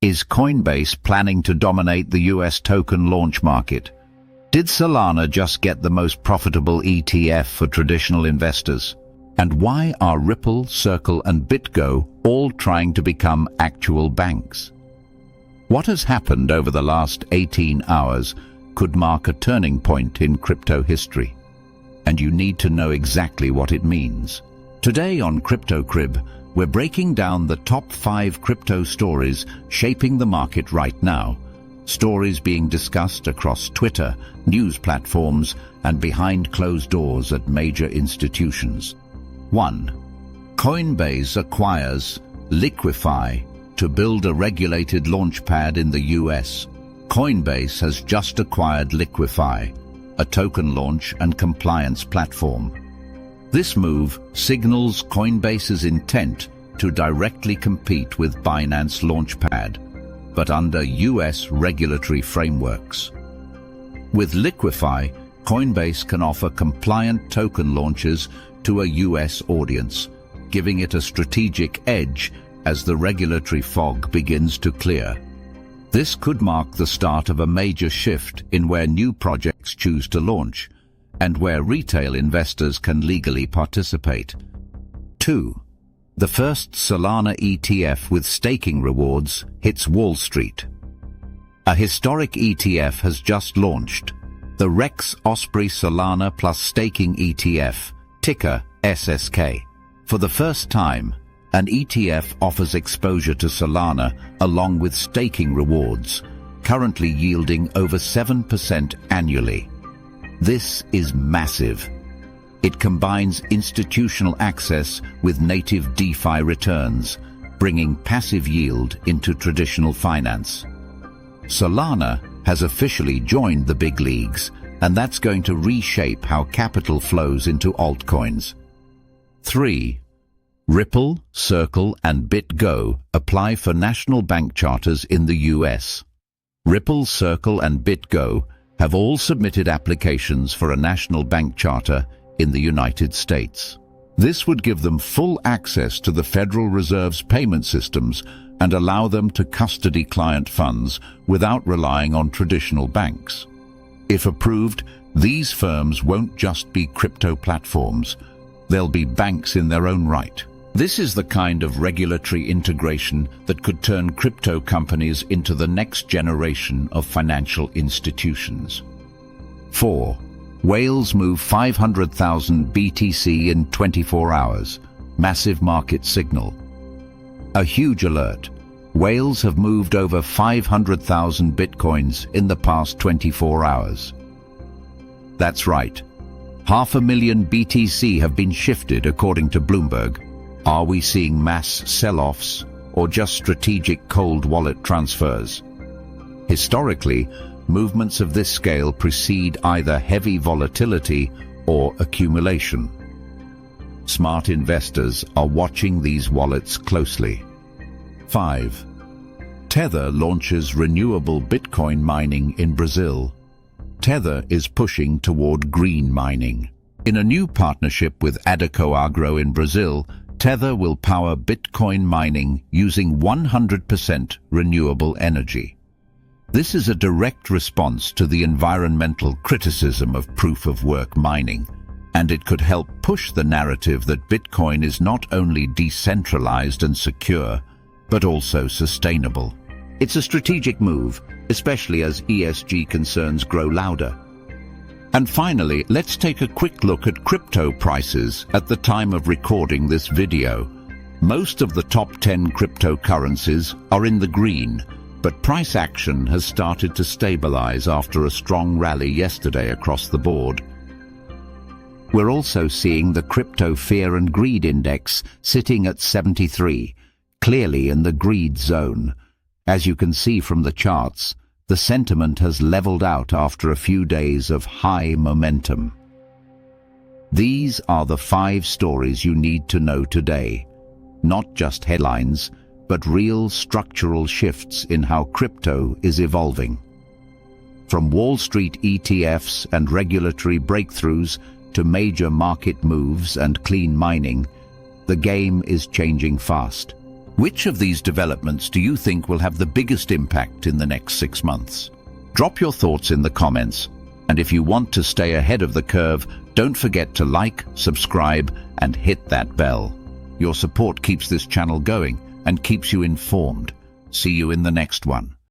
Is Coinbase planning to dominate the US token launch market? Did Solana just get the most profitable ETF for traditional investors? And why are Ripple, Circle, and BitGo all trying to become actual banks? What has happened over the last 18 hours could mark a turning point in crypto history. And you need to know exactly what it means. Today on Crypto Crib, we're breaking down the top 5 crypto stories shaping the market right now. Stories being discussed across Twitter, news platforms, and behind closed doors at major institutions. 1. Coinbase acquires Liquify to build a regulated launchpad in the US. Coinbase has just acquired Liquify, a token launch and compliance platform. This move signals Coinbase's intent to directly compete with Binance Launchpad, but under US regulatory frameworks. With Liquify, Coinbase can offer compliant token launches to a US audience, giving it a strategic edge as the regulatory fog begins to clear. This could mark the start of a major shift in where new projects choose to launch, and where retail investors can legally participate. 2. The first Solana ETF with staking rewards hits Wall Street. A historic ETF has just launched, the Rex Osprey Solana Plus Staking ETF, ticker SSK. For the first time, an ETF offers exposure to Solana along with staking rewards, currently yielding over 7% annually. This is massive. It combines institutional access with native DeFi returns, bringing passive yield into traditional finance. Solana has officially joined the big leagues, and that's going to reshape how capital flows into altcoins. 3. Ripple, Circle, and BitGo apply for national bank charters in the US. Ripple, Circle, and BitGo have all submitted applications for a national bank charter in the United States. This would give them full access to the Federal Reserve's payment systems and allow them to custody client funds without relying on traditional banks. If approved, these firms won't just be crypto platforms, they'll be banks in their own right. This is the kind of regulatory integration that could turn crypto companies into the next generation of financial institutions. 4. Whales move 500,000 BTC in 24 hours. Massive market signal. A huge alert. Whales have moved over 500,000 bitcoins in the past 24 hours. That's right. 500,000 BTC have been shifted according to Bloomberg. Are we seeing mass sell-offs or just strategic cold wallet transfers? Historically, movements of this scale precede either heavy volatility or accumulation. Smart investors are watching these wallets closely. 5. Tether launches renewable Bitcoin mining in Brazil. Tether is pushing toward green mining. In a new partnership with Adecoagro in Brazil, Tether will power Bitcoin mining using 100% renewable energy. This is a direct response to the environmental criticism of proof-of-work mining, and it could help push the narrative that Bitcoin is not only decentralized and secure, but also sustainable. It's a strategic move, especially as ESG concerns grow louder. And finally, let's take a quick look at crypto prices at the time of recording this video. Most of the top 10 cryptocurrencies are in the green, but price action has started to stabilize after a strong rally yesterday across the board. We're also seeing the Crypto Fear and Greed Index sitting at 73, clearly in the greed zone. As you can see from the charts, the sentiment has leveled out after a few days of high momentum. These are the 5 stories you need to know today. Not just headlines, but real structural shifts in how crypto is evolving. From Wall Street ETFs and regulatory breakthroughs to major market moves and clean mining, the game is changing fast. Which of these developments do you think will have the biggest impact in the next 6 months? Drop your thoughts in the comments, and if you want to stay ahead of the curve, don't forget to like, subscribe, and hit that bell. Your support keeps this channel going and keeps you informed. See you in the next one.